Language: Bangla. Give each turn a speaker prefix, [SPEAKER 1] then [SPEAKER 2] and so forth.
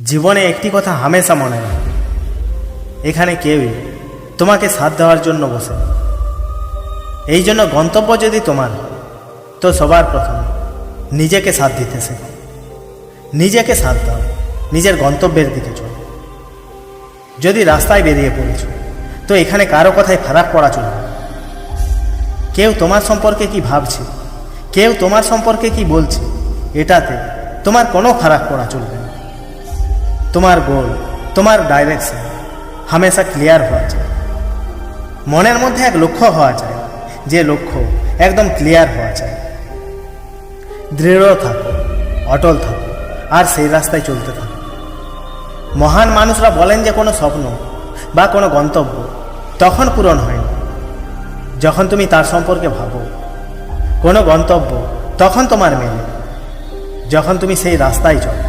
[SPEAKER 1] জীবনে একটি কথা হামেশা মনে রাখবে, এখানে কেউই তোমাকে সাথ দেওয়ার জন্য বসে নেই। এই জন্য গন্তব্য যদি তোমার, তো সবার প্রথমে নিজেকে সাথ দিতে শেখো। নিজেকে সাথ দাও, নিজের গন্তব্যের দিকে চলো। যদি রাস্তায় বেরিয়ে পড়েছ, তো এখানে কারো কথায় ফারাক পড়া চলবে না। কেউ তোমার সম্পর্কে কি ভাবছে, কেউ তোমার সম্পর্কে কি বলছে, এটাতে তোমার কোনো ফারাক পড়া চলবে না। তোমার গোল, তোমার ডাইরেকশন হামেশা ক্লিয়ার হওয়া চাই। মনের মধ্যে এক লক্ষ্য হওয়া চাই, যে লক্ষ্য একদম ক্লিয়ার হওয়া চাই। দৃঢ় থাকো, অটল থাকো, আর সেই রাস্তায় চলতে থাকো। মহান মানুষরা বলেন যে কোনো স্বপ্ন বা কোনো গন্তব্য তখন পূরণ হয় না যখন তুমি তার সম্পর্কে ভাবো। কোনো গন্তব্য তখন তোমার মেলে যখন তুমি সেই রাস্তায় চলো।